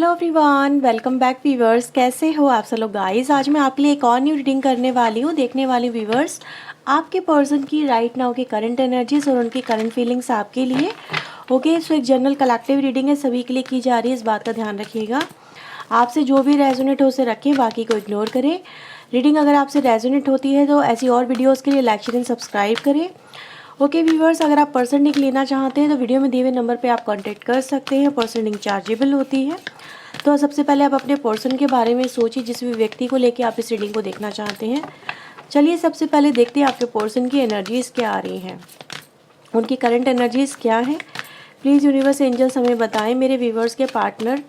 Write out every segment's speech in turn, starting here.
Hello everyone, welcome back viewers. कैसे हो आप सब लोग गाइस। आज मैं आपके लिए एक और न्यू रीडिंग करने वाली हूँ। देखने वाली व्यूवर्स आपके पर्सन की राइट नाउ की करंट एनर्जीज और उनकी करंट फीलिंग्स आपके लिए। ओके, सो एक जनरल कलेक्टिव रीडिंग है, सभी के लिए की जा रही है, इस बात का ध्यान रखिएगा। आपसे जो भी रेजोनेट हो उसे रखें, बाकी को इग्नोर करें। रीडिंग अगर आपसे रेजोनेट होती है तो ऐसी और वीडियोज़ के लिए लाइक शेयर एंड सब्सक्राइब करें। ओके व्यूवर्स, अगर आप पर्सन लिंक लेना चाहते हैं तो वीडियो में दिए हुए नंबर पे आप कांटेक्ट कर सकते हैं। पर्सन लिंक चार्जेबल होती है। तो सबसे पहले आप अपने पर्सन के बारे में सोचिए, जिस भी व्यक्ति को लेके आप इस रीडिंग को देखना चाहते हैं। चलिए सबसे पहले देखते हैं आपके पर्सन की एनर्जीज़ क्या आ रही हैं, उनकी करंट एनर्जीज़ क्या है। प्लीज़ यूनिवर्स एंजल्स हमें बताएं मेरे व्यूवर्स के पार्टनर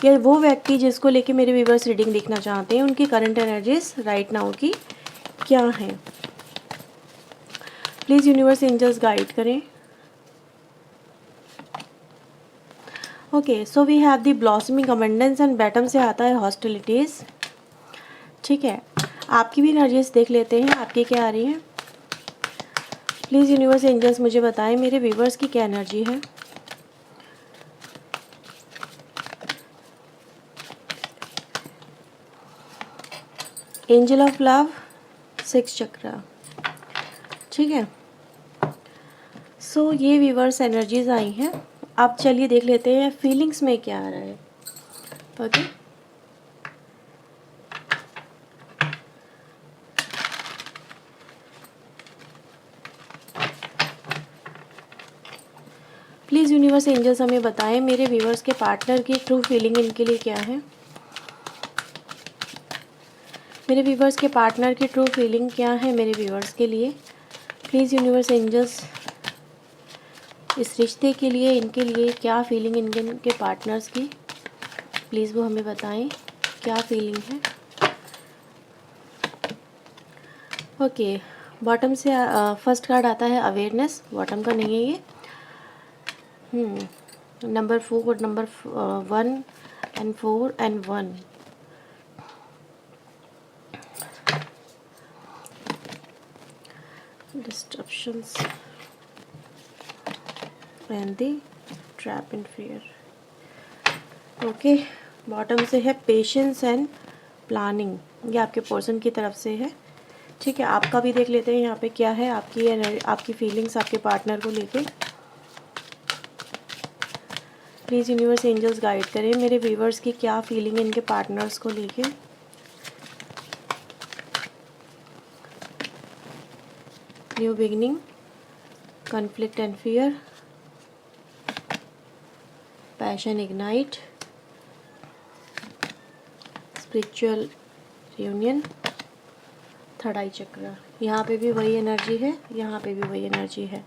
या वो व्यक्ति जिसको लेके मेरे व्यूवर्स रीडिंग देखना चाहते हैं, उनकी करंट एनर्जीज़ राइट नाउ की क्या हैं। प्लीज़ यूनिवर्स एंजल्स गाइड करें। Okay, so we have the blossoming abundance and bottom से आता है हॉस्टिलिटीज़। ठीक है, आपकी भी एनर्जीज देख लेते हैं, आपकी क्या आ रही है। प्लीज़ यूनिवर्स एंजल्स मुझे बताएं मेरे व्यूवर्स की क्या एनर्जी है। एंजल ऑफ लव, 6 चक्रा। ठीक है, सो ये व्यूवर्स एनर्जीज आई हैं। अब चलिए देख लेते हैं फीलिंग्स में क्या आ रहा है। ओके, प्लीज़ यूनिवर्स एंजल्स हमें बताएं मेरे व्यूवर्स के पार्टनर की ट्रू फीलिंग इनके लिए क्या है। मेरे व्यूवर्स के पार्टनर की ट्रू फीलिंग क्या है मेरे व्यूवर्स के लिए। प्लीज़ यूनिवर्स एंजल्स इस रिश्ते के लिए, इनके लिए क्या फीलिंग इनके पार्टनर्स की, प्लीज़ वो हमें बताएं क्या फीलिंग है। ओके, बॉटम से फर्स्ट कार्ड आता है अवेयरनेस। बॉटम का नहीं है ये। Number 4, number 1 and 4 and 1। Disruptions and the trap and fear. Okay, bottom से है पेशेंस एंड प्लानिंग। ये आपके पर्सन की तरफ से है। ठीक है, आपका भी देख लेते हैं यहाँ पे क्या है आपकी फीलिंग्स आपके पार्टनर को लेके। प्लीज़ यूनिवर्स एंजल्स गाइड करें मेरे व्यूवर्स की क्या फीलिंग है इनके पार्टनर्स को लेके। New beginning, conflict and fear, passion ignite, spiritual reunion, third eye chakra. यहाँ पे भी वही एनर्जी है, यहाँ पे भी वही एनर्जी है।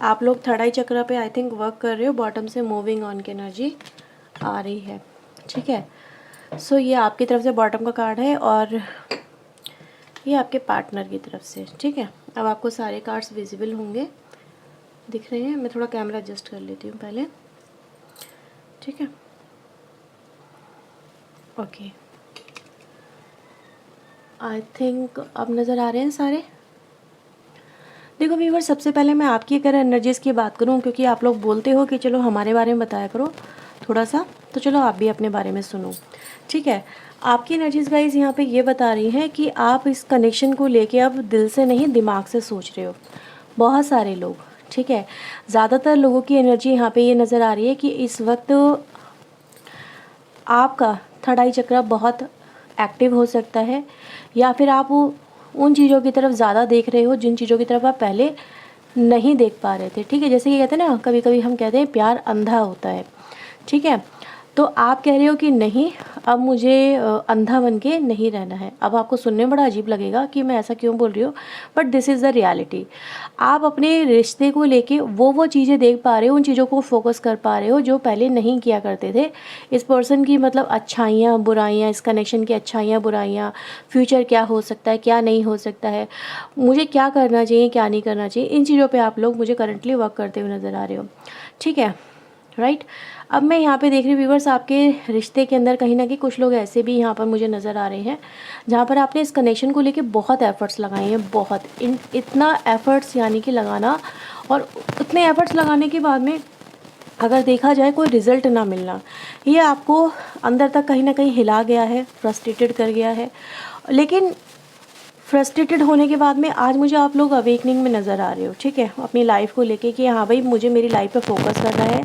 आप लोग थर्ड आई चक्र पे आई थिंक वर्क कर रहे हो। बॉटम से मूविंग ऑन की एनर्जी आ रही है। ठीक है, सो ये आपकी तरफ से बॉटम का कार्ड है और ये आपके पार्टनर की तरफ से। ठीक है, अब आपको सारे कार्ड्स विजिबल होंगे, दिख रहे हैं। मैं थोड़ा कैमरा एडजस्ट कर लेती हूँ पहले। ठीक है, ओके, आई थिंक अब नज़र आ रहे हैं सारे। देखो व्यूवर, सबसे पहले मैं आपकी अगर एनर्जीज़ की बात करूं, क्योंकि आप लोग बोलते हो कि चलो हमारे बारे में बताया करो थोड़ा सा, तो चलो आप भी अपने बारे में सुनो। ठीक है, आपकी एनर्जीज़ गाइस यहाँ पे ये बता रही हैं कि आप इस कनेक्शन को लेके अब दिल से नहीं दिमाग से सोच रहे हो। बहुत सारे लोग, ठीक है, ज़्यादातर लोगों की एनर्जी यहाँ पे ये नज़र आ रही है कि इस वक्त आपका थर्ड आई चक्र बहुत एक्टिव हो सकता है, या फिर आप उन चीज़ों की तरफ ज़्यादा देख रहे हो जिन चीज़ों की तरफ आप पहले नहीं देख पा रहे थे। ठीक है, जैसे कि कहते हैं ना, कभी कभी हम कहते हैं प्यार अंधा होता है। ठीक है, तो आप कह रहे हो कि नहीं, अब मुझे अंधा बन के नहीं रहना है। अब आपको सुनने में बड़ा अजीब लगेगा कि मैं ऐसा क्यों बोल रही हूँ, but this is the reality. आप अपने रिश्ते को लेके वो चीज़ें देख पा रहे हो, उन चीज़ों को फोकस कर पा रहे हो जो पहले नहीं किया करते थे। इस पर्सन की मतलब अच्छाइयाँ बुराइयाँ, इस कनेक्शन की अच्छाइयाँ बुराइयाँ, फ्यूचर क्या हो सकता है क्या नहीं हो सकता है, मुझे क्या करना चाहिए क्या नहीं करना चाहिए, इन चीज़ों पर आप लोग मुझे करंटली वर्क करते हुए नज़र आ रहे हो। ठीक है, राइट। अब मैं यहाँ पे देख रही हूँ व्यूवर्स, आपके रिश्ते के अंदर कहीं ना कहीं कुछ लोग ऐसे भी यहाँ पर मुझे नज़र आ रहे हैं जहाँ पर आपने इस कनेक्शन को लेके बहुत एफर्ट्स लगाए हैं। बहुत इतना एफर्ट्स यानी कि लगाना, और उतने एफर्ट्स लगाने के बाद में अगर देखा जाए कोई रिज़ल्ट ना मिलना, ये आपको अंदर तक कहीं ना कहीं हिला गया है, फ्रस्ट्रेटेड कर गया है। लेकिन फ्रस्ट्रेटेड होने के बाद में आज मुझे आप लोग अवेकनिंग में नज़र आ रहे हो, ठीक है, अपनी लाइफ को लेके कि हाँ भाई मुझे मेरी लाइफ पे फोकस करना है।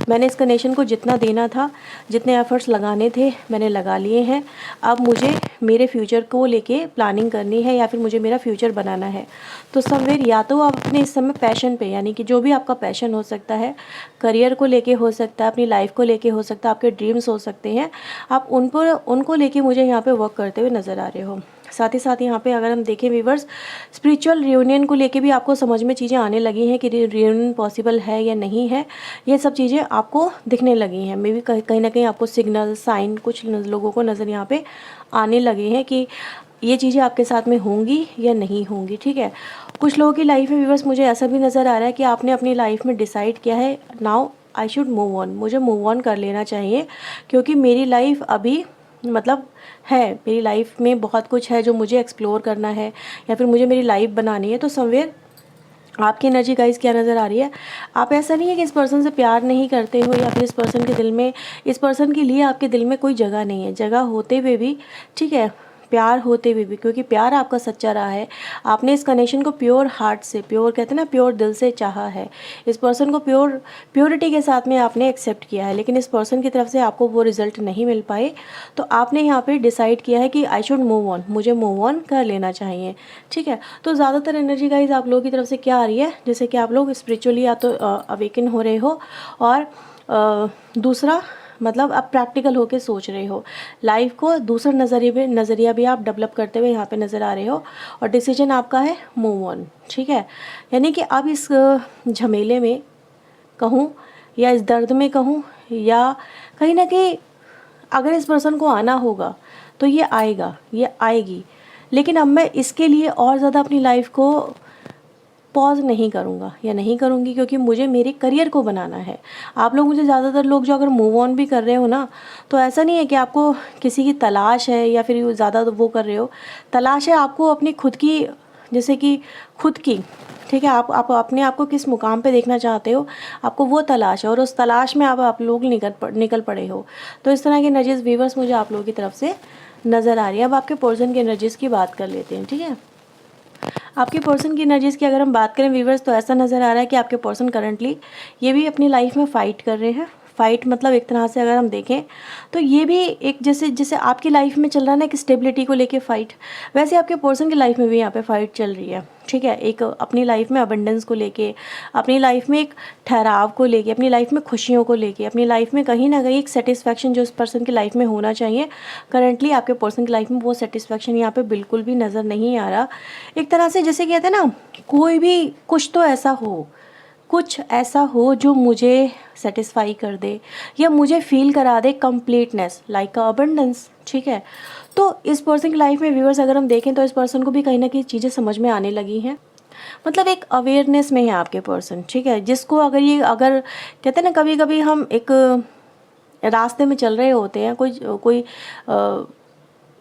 मैंने इस कनेक्शन को जितना देना था, जितने एफर्ट्स लगाने थे मैंने लगा लिए हैं। अब मुझे मेरे फ्यूचर को लेके प्लानिंग करनी है या फिर मुझे मेरा फ्यूचर बनाना है। तो समवेयर या तो आप अपने इस समय पैशन पे, यानी कि जो भी आपका पैशन हो सकता है, करियर को लेके हो सकता है, अपनी लाइफ को लेके हो सकता है, आपके ड्रीम्स हो सकते हैं, आप उनको लेके मुझे यहाँ पे वर्क करते हुए नज़र आ रहे हो। साथ ही साथ यहाँ पे अगर हम देखें व्यूअर्स, स्पिरिचुअल रियूनियन को लेके भी आपको समझ में चीज़ें आने लगी हैं कि रियूनियन पॉसिबल है या नहीं है। ये सब चीज़ें आपको दिखने लगी हैं। मे भी कहीं ना कहीं आपको सिग्नल, साइन कुछ लोगों को नज़र यहाँ पे आने लगे हैं कि ये चीज़ें आपके साथ में होंगी या नहीं होंगी, ठीक है। कुछ लोगों की लाइफ में व्यूअर्स मुझे ऐसा भी नज़र आ रहा है कि आपने अपनी लाइफ में डिसाइड किया है, now I should move on, मुझे मूव ऑन कर लेना चाहिए, क्योंकि मेरी लाइफ अभी मतलब है, मेरी लाइफ में बहुत कुछ है जो मुझे एक्सप्लोर करना है या फिर मुझे मेरी लाइफ बनानी है। तो समवेयर आपकी एनर्जी गाइस क्या नज़र आ रही है, आप ऐसा नहीं है कि इस पर्सन से प्यार नहीं करते हो या फिर इस पर्सन के दिल में, इस पर्सन के लिए आपके दिल में कोई जगह नहीं है। जगह होते हुए भी, ठीक है, प्यार होते हुए भी, क्योंकि प्यार आपका सच्चा रहा है, आपने इस कनेक्शन को प्योर हार्ट से, प्योर कहते हैं ना, प्योर दिल से चाहा है, इस पर्सन को प्योरिटी के साथ में आपने एक्सेप्ट किया है। लेकिन इस पर्सन की तरफ से आपको वो रिजल्ट नहीं मिल पाए, तो आपने यहाँ पे डिसाइड किया है कि आई शुड मूव ऑन, मुझे मूव ऑन कर लेना चाहिए, ठीक है। तो ज़्यादातर एनर्जी गाइज आप लोगों की तरफ से क्या आ रही है, जैसे कि आप लोग स्पिरिचुअली या तो अवेकन हो रहे हो, और दूसरा मतलब आप प्रैक्टिकल होके सोच रहे हो, लाइफ को दूसरा नज़रिया भी आप डेवलप करते हुए यहाँ पे नज़र आ रहे हो, और डिसीजन आपका है मूव ऑन, ठीक है। यानी कि अब इस झमेले में कहूँ या इस दर्द में कहूँ, या कहीं ना कहीं अगर इस पर्सन को आना होगा तो ये आएगा, ये आएगी, लेकिन अब मैं इसके लिए और ज़्यादा अपनी लाइफ को पॉज नहीं करूँगा या नहीं करूँगी, क्योंकि मुझे मेरे करियर को बनाना है। आप लोग मुझे ज़्यादातर लोग जो अगर मूव ऑन भी कर रहे हो ना, तो ऐसा नहीं है कि आपको किसी की तलाश है या फिर ज़्यादा वो कर रहे हो, तलाश है आपको अपनी खुद की, जैसे कि खुद की, ठीक है, आप अपने आप को किस मुकाम पे देखना चाहते हो, आपको वो तलाश है, और उस तलाश में आप लोग निकल पड़े हो। तो इस तरह की एनर्जीज व्यूअर्स मुझे आप लोगों की तरफ से नज़र आ रही है। अब आपके पर्सन की एनर्जीज़ की बात कर लेते हैं, ठीक है। आपके पर्सन की एनर्जीज़ की अगर हम बात करें व्यूअर्स, तो ऐसा नज़र आ रहा है कि आपके पर्सन करंटली ये भी अपनी लाइफ में फ़ाइट कर रहे हैं। फ़ाइट मतलब एक तरह से अगर हम देखें तो ये भी एक, जैसे आपकी लाइफ में चल रहा है ना, एक स्टेबिलिटी को लेके फ़ाइट, वैसे आपके पर्सन की लाइफ में भी यहाँ पे फ़ाइट चल रही है, ठीक है। एक अपनी लाइफ में अबंडेंस को लेके, अपनी लाइफ में एक ठहराव को लेके, अपनी लाइफ में खुशियों को लेके, अपनी लाइफ में कहीं ना कहीं एक सेटिस्फैक्शन जो इस पर्सन की लाइफ में होना चाहिए, करंटली आपके पर्सन की लाइफ में वो सेटिस्फैक्शन यहाँ पे बिल्कुल भी नज़र नहीं आ रहा। एक तरह से जैसे कहते हैं ना, कोई भी कुछ ऐसा हो जो मुझे सेटिस्फाई कर दे या मुझे फील करा दे कंप्लीटनेस, लाइक अ अबंडेंस, ठीक है। तो इस पर्सन की लाइफ में व्यूअर्स अगर हम देखें तो इस पर्सन को भी कहीं ना कहीं चीज़ें समझ में आने लगी हैं, मतलब एक अवेयरनेस में है आपके पर्सन, ठीक है, जिसको अगर कहते हैं ना, कभी कभी हम एक रास्ते में चल रहे होते हैं, कोई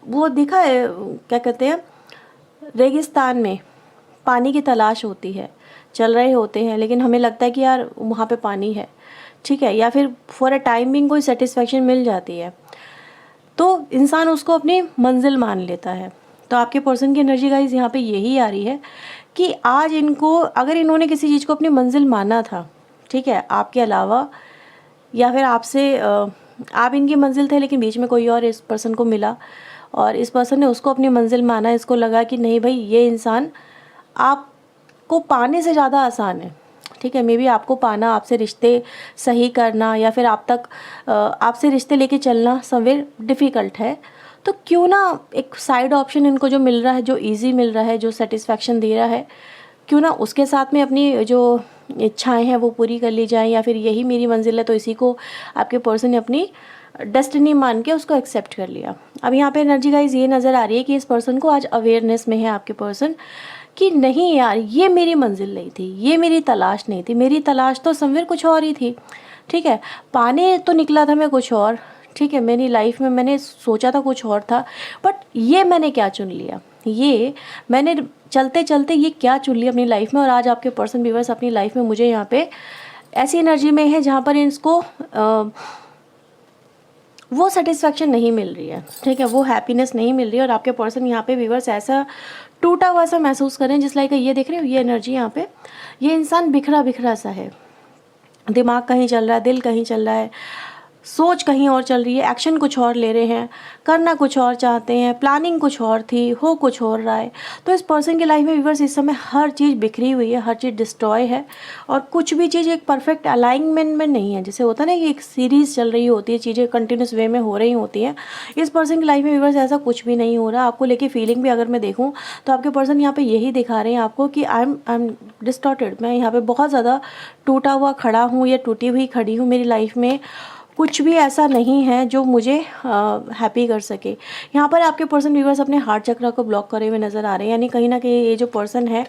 वो दिखा है, क्या कहते हैं, रेगिस्तान में पानी की तलाश होती है, चल रहे होते हैं, लेकिन हमें लगता है कि यार वहाँ पे पानी है, ठीक है, या फिर फॉर अ टाइमिंग कोई सेटिस्फेक्शन मिल जाती है, तो इंसान उसको अपनी मंजिल मान लेता है। तो आपके पर्सन की एनर्जी गाइस यहाँ पे यही आ रही है कि आज इनको, अगर इन्होंने किसी चीज़ को अपनी मंजिल माना था, ठीक है, आपके अलावा, या फिर आपसे आप इनकी मंजिल थे लेकिन बीच में कोई और इस पर्सन को मिला और इस पर्सन ने उसको अपनी मंजिल माना, इसको लगा कि नहीं भाई ये इंसान आपको पाने से ज़्यादा आसान है, ठीक है, मे बी आपको पाना, आपसे रिश्ते सही करना या फिर आपसे रिश्ते लेके चलना समवेयर डिफ़िकल्ट है। तो क्यों ना एक साइड ऑप्शन इनको जो मिल रहा है, जो इजी मिल रहा है, जो सेटिस्फैक्शन दे रहा है, क्यों ना उसके साथ में अपनी जो इच्छाएं हैं वो पूरी कर ली जाएं, या फिर यही मेरी मंजिल है तो इसी को आपके पर्सन ने अपनी डेस्टिनी मान के उसको एक्सेप्ट कर लिया। अब यहाँ पे एनर्जी गाइज ये नज़र आ रही है कि इस पर्सन को आज अवेयरनेस में है आपके पर्सन कि नहीं यार ये मेरी मंजिल नहीं थी, ये मेरी तलाश नहीं थी, मेरी तलाश तो समवेयर कुछ और ही थी, ठीक है, पाने तो निकला था मैं कुछ और, ठीक है, मेरी लाइफ में मैंने सोचा था कुछ और था, बट ये मैंने क्या चुन लिया, ये मैंने चलते चलते ये क्या चुन लिया अपनी लाइफ में, और आज आपके पर्सन व्यूअर्स अपनी लाइफ में मुझे यहाँ पे ऐसी एनर्जी में है जहाँ पर इसको वो सेटिस्फैक्शन नहीं मिल रही है, ठीक है, वो हैप्पीनेस नहीं मिल रही है। और आपके पर्सन यहाँ पे व्यूअर्स ऐसा टूटा हुआ सा महसूस करें, जिस लाइक ये देख रहे हो ये एनर्जी यहाँ पे, ये इंसान बिखरा बिखरा सा है, दिमाग कहीं चल रहा है, दिल कहीं चल रहा है, सोच कहीं और चल रही है, एक्शन कुछ और ले रहे हैं, करना कुछ और चाहते हैं, प्लानिंग कुछ और थी, हो कुछ और रहा है। तो इस पर्सन की लाइफ में व्यूअर्स इस समय हर चीज़ बिखरी हुई है, हर चीज़ डिस्ट्रॉय है, और कुछ भी चीज़ एक परफेक्ट अलाइनमेंट में नहीं है। जैसे होता है ना कि एक सीरीज़ चल रही होती है, चीज़ें कंटिन्यूस वे में हो रही होती हैं, इस पर्सन की लाइफ में व्यूअर्स ऐसा कुछ भी नहीं हो रहा। आपको लेके फीलिंग भी अगर मैं देखूँ तो आपके पर्सन यहाँ पे यही दिखा रहे हैं आपको कि आई एम डिस्टॉर्टेड, मैं यहाँ पे बहुत ज़्यादा टूटा हुआ खड़ा हूँ या टूटी हुई खड़ी हूँ, मेरी लाइफ में कुछ भी ऐसा नहीं है जो मुझे हैप्पी कर सके। यहाँ पर आपके पर्सन व्यूअर्स अपने हार्ट चक्र को ब्लॉक करे हुए नज़र आ रहे हैं, यानी कहीं ना कहीं ये जो पर्सन है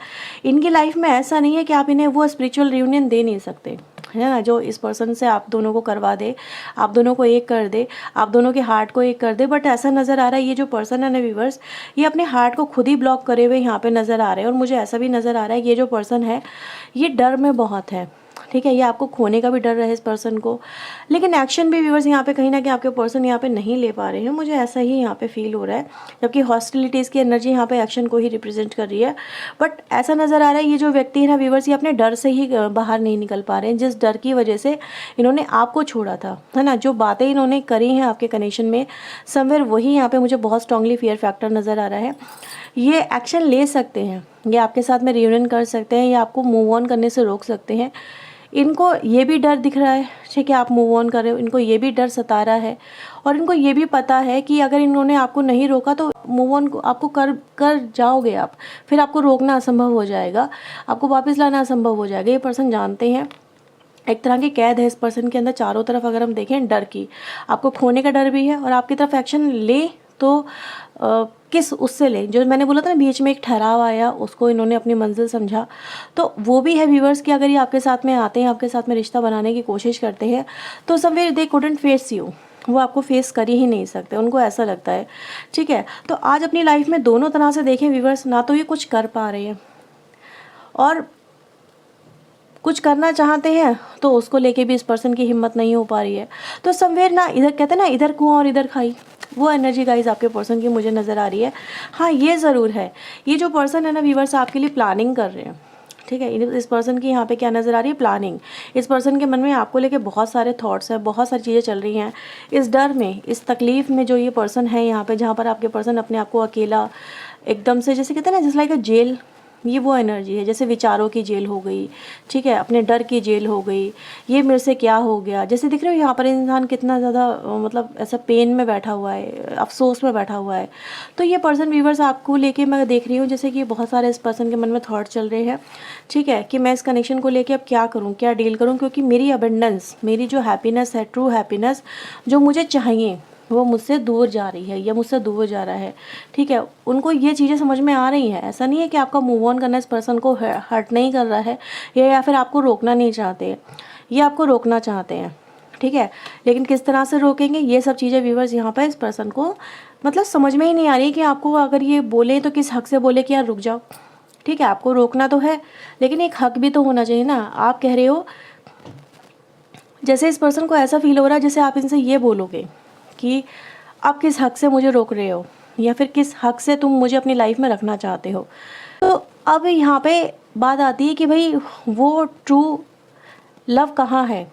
इनकी लाइफ में ऐसा नहीं है कि आप इन्हें वो स्पिरिचुअल रियूनियन दे नहीं सकते, है ना, जो इस पर्सन से आप दोनों को करवा दे, आप दोनों को एक कर दे, आप दोनों के हार्ट को एक कर दे। बट ऐसा नज़र आ रहा है ये जो पर्सन है ना व्यूअर्स, ये अपने हार्ट को खुद ही ब्लॉक करे हुए यहाँ पे नज़र आ रहे हैं। और मुझे ऐसा भी नज़र आ रहा है कि ये जो पर्सन है ये डर में बहुत है, ठीक है, ये आपको खोने का भी डर है इस पर्सन को, लेकिन एक्शन भी व्यूअर्स यहाँ पे कहीं ना कहीं आपके पर्सन यहाँ पे नहीं ले पा रहे हैं, मुझे ऐसा ही यहाँ पे फील हो रहा है। जबकि हॉस्टिलिटीज़ की एनर्जी यहाँ पे एक्शन को ही रिप्रेजेंट कर रही है, बट ऐसा नज़र आ रहा है ये जो व्यक्ति है ना व्यूअर्स, ये अपने डर से ही बाहर नहीं निकल पा रहे हैं, जिस डर की वजह से इन्होंने आपको छोड़ा था, है ना, जो बातें इन्होंने करी हैं आपके कनेक्शन में समवेयर, वही यहाँ पर मुझे बहुत स्ट्रांगली फियर फैक्टर नज़र आ रहा है। ये एक्शन ले सकते हैं, ये आपके साथ में रियूनियन कर सकते हैं, या आपको मूव ऑन करने से रोक सकते हैं। इनको ये भी डर दिख रहा है, ठीक है, आप मूव ऑन कर रहे हो, इनको ये भी डर सता रहा है, और इनको ये भी पता है कि अगर इन्होंने आपको नहीं रोका तो मूव ऑन आपको कर जाओगे आप, फिर आपको रोकना असंभव हो जाएगा, आपको वापस लाना असंभव हो जाएगा। ये पर्सन जानते हैं एक तरह की कैद है इस पर्सन के अंदर चारों तरफ, अगर हम देखें डर की, आपको खोने का डर भी है, और आपकी तरफ एक्शन ले तो किस उससे ले, जो मैंने बोला था ना बीच में एक ठहराव आया, उसको इन्होंने अपनी मंजिल समझा, तो वो भी है व्यूअर्स कि अगर ये आपके साथ में आते हैं, आपके साथ में रिश्ता बनाने की कोशिश करते हैं, तो somewhere they couldn't face you, वो आपको फेस कर ही नहीं सकते, उनको ऐसा लगता है, ठीक है। तो आज अपनी लाइफ में दोनों तरह से देखें व्यूअर्स, ना तो ये कुछ कर पा रहे हैं और कुछ करना चाहते हैं तो उसको लेके भी इस पर्सन की हिम्मत नहीं हो पा रही है। तो समवेयर ना, इधर कहते हैं ना इधर कुआं और इधर खाई, वो एनर्जी गाइस आपके पर्सन की मुझे नज़र आ रही है। हाँ ये ज़रूर है, ये जो पर्सन है ना व्यूअर्स आपके लिए प्लानिंग कर रहे हैं, ठीक है, इस पर्सन की यहाँ पे क्या नज़र आ रही है, प्लानिंग। इस पर्सन के मन में आपको लेके बहुत सारे थॉट्स हैं, बहुत सारी चीज़ें चल रही हैं, इस डर में, इस तकलीफ़ में जो ये पर्सन है यहाँ पे, जहाँ पर आपके पर्सन अपने आप को अकेला एकदम से, जैसे कहते हैं ना, जैसे लाइक अ जेल, ये वो एनर्जी है, जैसे विचारों की जेल हो गई, ठीक है, अपने डर की जेल हो गई, ये मेरे से क्या हो गया, जैसे दिख रहे हो यहाँ पर इंसान कितना ज़्यादा मतलब ऐसा पेन में बैठा हुआ है, अफसोस में बैठा हुआ है। तो ये पर्सन व्यूअर्स आपको लेके मैं देख रही हूँ जैसे कि बहुत सारे इस पर्सन के मन में थॉट चल रहे हैं, ठीक है, कि मैं इस कनेक्शन को लेके अब क्या करूँ, क्या डील करूँ, क्योंकि मेरी अबेंडेंस, मेरी जो हैप्पीनेस है, ट्रू हैप्पीनेस जो मुझे चाहिए, वो मुझसे दूर जा रही है या मुझसे दूर जा रहा है, ठीक है। उनको ये चीज़ें समझ में आ रही हैं, ऐसा नहीं है कि आपका मूव ऑन करना इस पर्सन को हर्ट नहीं कर रहा है, या फिर आपको रोकना नहीं चाहते, ये आपको रोकना चाहते हैं, ठीक है, लेकिन किस तरह से रोकेंगे, ये सब चीज़ें व्यूअर्स यहाँ पर इस पर्सन को मतलब समझ में ही नहीं आ रही कि आपको अगर ये बोले तो किस हक से बोले कि यार रुक जाओ, ठीक है, आपको रोकना तो है लेकिन एक हक भी तो होना चाहिए ना। आप कह रहे हो, जैसे इस पर्सन को ऐसा फील हो रहा है जैसे आप इनसे ये बोलोगे कि आप किस हक से मुझे रोक रहे हो, या फिर किस हक से तुम मुझे अपनी लाइफ में रखना चाहते हो। तो अब यहाँ पे बात आती है कि भाई वो ट्रू लव कहाँ है,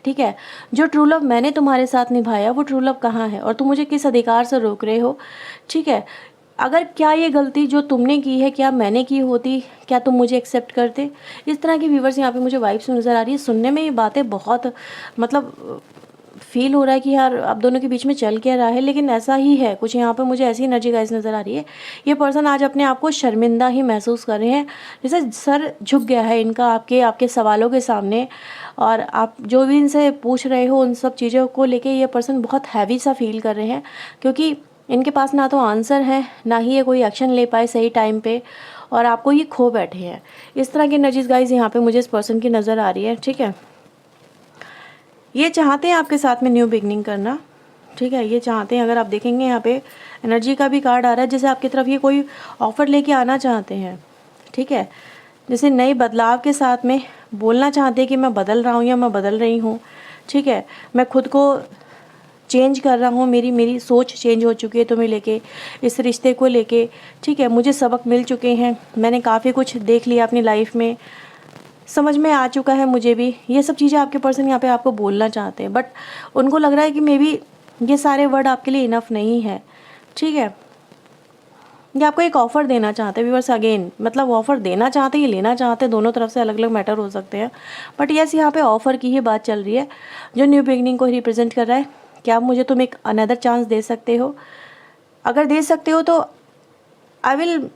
ठीक है, जो ट्रू लव मैंने तुम्हारे साथ निभाया वो ट्रू लव कहाँ है, और तुम मुझे किस अधिकार से रोक रहे हो, ठीक है। अगर क्या ये गलती जो तुमने की है क्या मैंने की होती, क्या तुम मुझे एक्सेप्ट करते, इस तरह की व्यूवर्स यहाँ पे मुझे वाइब्स नज़र आ रही है। सुनने में ये बातें बहुत मतलब फील हो रहा है कि यार आप दोनों के बीच में चल क्या रहा है, लेकिन ऐसा ही है कुछ, यहाँ पे मुझे ऐसी एनर्जी गाइस नज़र आ रही है। ये पर्सन आज अपने आप को शर्मिंदा ही महसूस कर रहे हैं, जैसे सर झुक गया है इनका आपके सवालों के सामने, और आप जो भी इनसे पूछ रहे हो उन सब चीज़ों को लेके ये पर्सन बहुत हैवी सा फील कर रहे हैं, क्योंकि इनके पास ना तो आंसर है, ना ही ये कोई एक्शन ले पाए सही टाइम पे, और आपको ये खो बैठे हैं। इस तरह की एनर्जीज गाइस यहाँ पे मुझे इस पर्सन की नज़र आ रही है, ठीक है। ये चाहते हैं आपके साथ में न्यू बिगनिंग करना, ठीक है, ये चाहते हैं। अगर आप देखेंगे यहाँ पे एनर्जी का भी कार्ड आ रहा है, जैसे आपकी तरफ ये कोई ऑफ़र लेके आना चाहते हैं, ठीक है, जैसे नए बदलाव के साथ में बोलना चाहते हैं कि मैं बदल रहा हूँ या मैं बदल रही हूँ, ठीक है, मैं खुद को चेंज कर रहा हूँ, मेरी सोच चेंज हो चुकी है तुम्हें लेके, इस रिश्ते को लेके, ठीक है, मुझे सबक मिल चुके हैं, मैंने काफ़ी कुछ देख लिया अपनी लाइफ में, समझ में आ चुका है मुझे भी, ये सब चीज़ें आपके पर्सन यहाँ पे आपको बोलना चाहते हैं, बट उनको लग रहा है कि मे बी ये सारे वर्ड आपके लिए इनफ नहीं है, ठीक है। ये आपको एक ऑफ़र देना चाहते हैं व्यूअर्स, अगेन मतलब ऑफ़र देना चाहते हैं या लेना चाहते हैं, दोनों तरफ से अलग अलग मैटर हो सकते हैं, बट यस यहाँ पे ऑफ़र की ही बात चल रही है जो न्यू बिगनिंग को रिप्रेजेंट कर रहा है। क्या मुझे तुम एक अनदर चांस दे सकते हो? अगर दे सकते हो तो I will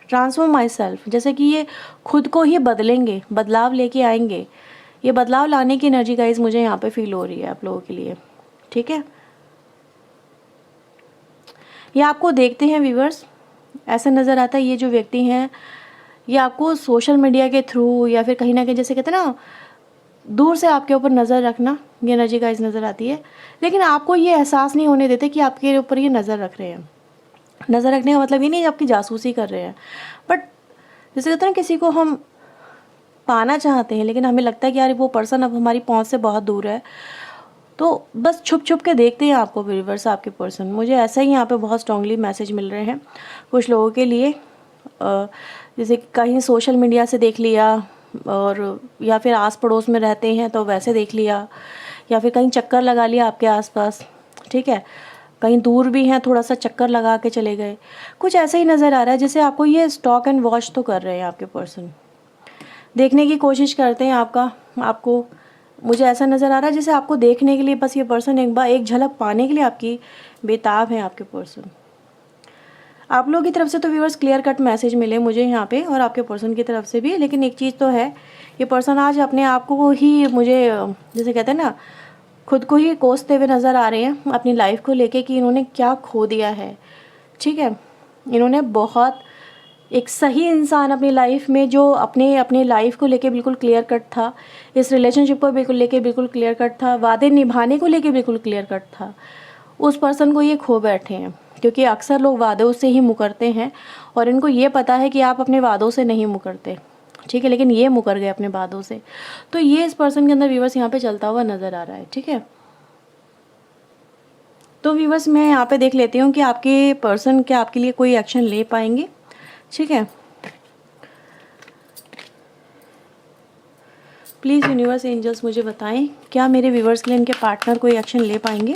transform my self, जैसे कि ये खुद को ही बदलेंगे, बदलाव लेके आएंगे, ये बदलाव लाने की एनर्जी गाइस मुझे यहाँ पे फील हो रही है आप लोगों के लिए, ठीक है। ये आपको देखते हैं व्यूअर्स, ऐसा नज़र आता है ये जो व्यक्ति हैं ये आपको सोशल मीडिया के थ्रू या फिर कहीं ना कहीं जैसे कहते हैं ना दूर से आपके ऊपर नज़र रखना, ये एनर्जी गाइस नज़र आती है, लेकिन आपको ये एहसास नहीं होने देते कि आपके ऊपर ये नज़र रख रहे हैं। नज़र रखने का मतलब ये नहीं आपकी जासूसी कर रहे हैं, बट जैसे कहते हैं ना किसी को हम पाना चाहते हैं लेकिन हमें लगता है कि यार वो पर्सन अब हमारी पहुंच से बहुत दूर है, तो बस छुप छुप के देखते हैं आपको व्यूअर्स आपके पर्सन। मुझे ऐसा ही यहाँ पे बहुत स्ट्रांगली मैसेज मिल रहे हैं कुछ लोगों के लिए, जैसे कहीं सोशल मीडिया से देख लिया और या फिर आस पड़ोस में रहते हैं तो वैसे देख लिया, या फिर कहीं चक्कर लगा लिया आपके आसपास, ठीक है, कहीं दूर भी हैं थोड़ा सा चक्कर लगा के चले गए, कुछ ऐसा ही नज़र आ रहा है जैसे आपको ये स्टॉक एंड वॉच तो कर रहे हैं आपके पर्सन, देखने की कोशिश करते हैं आपको मुझे ऐसा नज़र आ रहा है जैसे आपको देखने के लिए बस ये पर्सन एक बार एक झलक पाने के लिए आपकी बेताब है आपके पर्सन। आप लोगों की तरफ से तो व्यूअर्स क्लियर कट मैसेज मिले मुझे यहाँ पे और आपके पर्सन की तरफ से भी, लेकिन एक चीज़ तो है ये पर्सन आज अपने आप को ही मुझे जैसे कहते हैं ना खुद को ही कोसते हुए नज़र आ रहे हैं अपनी लाइफ को लेके कि इन्होंने क्या खो दिया है, ठीक है। इन्होंने बहुत एक सही इंसान अपनी लाइफ में जो अपने लाइफ को लेके बिल्कुल क्लियर कट था, इस रिलेशनशिप को बिल्कुल लेके बिल्कुल क्लियर कट था, वादे निभाने को लेके बिल्कुल क्लियर कट था, उस पर्सन को ये खो बैठे हैं, क्योंकि अक्सर लोग वादों से ही मुकरते हैं और इनको ये पता है कि आप अपने वादों से नहीं मुकरते, ठीक है, लेकिन ये मुकर गए अपने वादों से, तो ये इस पर्सन के अंदर व्यूअर्स यहाँ पे चलता हुआ नज़र आ रहा है, ठीक है। तो व्यूअर्स मैं यहाँ पे देख लेती हूँ कि आपके पर्सन क्या आपके लिए कोई एक्शन ले पाएंगे, ठीक है। प्लीज़ यूनिवर्स एंजल्स मुझे बताएं क्या मेरे व्यूअर्स के लिए इनके पार्टनर कोई एक्शन ले पाएंगे।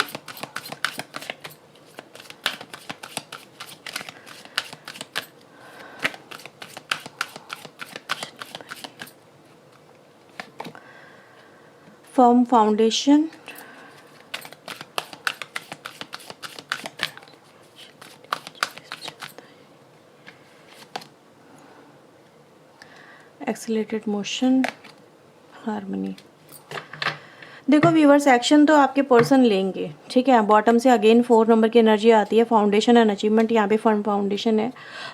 Firm foundation, accelerated motion, harmony. देखो व्यूअर्स एक्शन तो आपके पर्सन लेंगे, ठीक है। बॉटम से अगेन 4 नंबर की एनर्जी आती है, फाउंडेशन एंड अचीवमेंट, यहाँ पे फर्म फाउंडेशन है,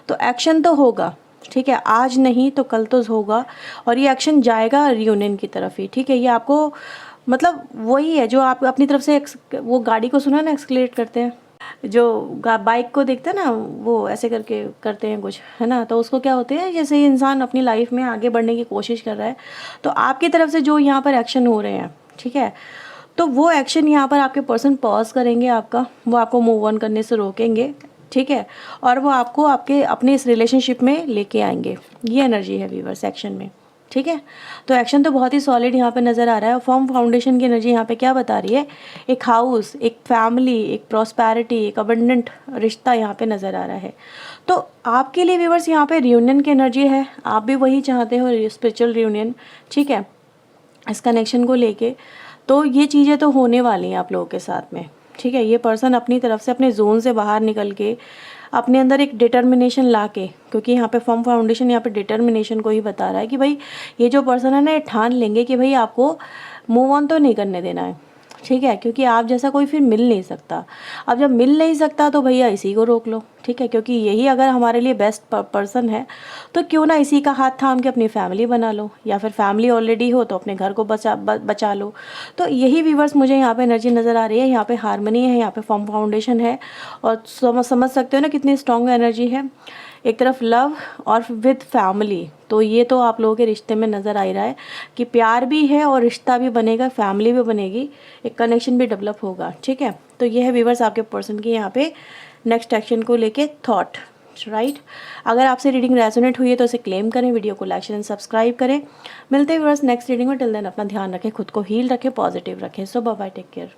तो एक्शन तो होगा, ठीक है, आज नहीं तो कल तो होगा, और ये एक्शन जाएगा रियूनियन की तरफ ही, ठीक है। ये आपको मतलब वही है जो आप अपनी तरफ से वो गाड़ी को सुना ना एक्सक्लेट करते हैं, जो बाइक को देखते हैं ना वो ऐसे करके करते हैं कुछ, है ना, तो उसको क्या होते हैं जैसे ये इंसान अपनी लाइफ में आगे बढ़ने की कोशिश कर रहा है, तो आपकी तरफ से जो यहाँ पर एक्शन हो रहे हैं, ठीक है, तो वो एक्शन यहाँ पर आपके पर्सन पॉज करेंगे आपका, वो आपको मूव ऑन करने से रोकेंगे, ठीक है, और वो आपको आपके अपने इस रिलेशनशिप में लेके आएंगे, ये एनर्जी है व्यूअर्स एक्शन में, ठीक है। तो एक्शन तो बहुत ही सॉलिड यहाँ पे नज़र आ रहा है। फॉर्म फाउंडेशन की एनर्जी यहाँ पे क्या बता रही है, एक हाउस, एक फैमिली, एक प्रॉस्पेरिटी, एक अबंडेंट रिश्ता यहाँ पे नज़र आ रहा है। तो आपके लिए व्यूअर्स यहाँ पे रियूनियन की एनर्जी है, आप भी वही चाहते हो, स्पिरिचुअल रियूनियन, ठीक है, इस कनेक्शन को लेके, तो ये चीज़ें तो होने वाली हैं आप लोगों के साथ में, ठीक है। ये पर्सन अपनी तरफ से अपने जोन से बाहर निकल के अपने अंदर एक डिटर्मिनेशन ला के, क्योंकि यहाँ पे फर्म फाउंडेशन यहाँ पे डिटर्मिनेशन को ही बता रहा है कि भाई ये जो पर्सन है ना ये ठान लेंगे कि भाई आपको मूव ऑन तो नहीं करने देना है, ठीक है, क्योंकि आप जैसा कोई फिर मिल नहीं सकता। अब जब मिल नहीं सकता तो भैया इसी को रोक लो, ठीक है, क्योंकि यही अगर हमारे लिए बेस्ट पर्सन है तो क्यों ना इसी का हाथ थाम के अपनी फैमिली बना लो, या फिर फैमिली ऑलरेडी हो तो अपने घर को बचा लो। तो यही व्यूअर्स मुझे यहाँ पे एनर्जी नज़र आ रही है, यहाँ पे हार्मनी है, यहाँ पे फॉर्म फाउंडेशन है, और समझ सकते हो ना कितनी स्ट्रॉन्ग एनर्जी है। एक तरफ लव और विद फैमिली, तो ये तो आप लोगों के रिश्ते में नज़र आ ही रहा है कि प्यार भी है और रिश्ता भी बनेगा, फैमिली भी बनेगी, एक कनेक्शन भी डेवलप होगा। ठीक है, तो ये है व्यूअर्स आपके पर्सन की यहाँ पे नेक्स्ट एक्शन को लेके थॉट, राइट। अगर आपसे रीडिंग रेजोनेट हुई है तो इसे क्लेम करें, वीडियो को लाइक शेयर एंड सब्सक्राइब करें। मिलते हैं व्यूअर्स नेक्स्ट रीडिंग में। टिल देन अपना ध्यान रखें, खुद को हील रखें, पॉजिटिव रखें। सो बाय बाय, टेक केयर।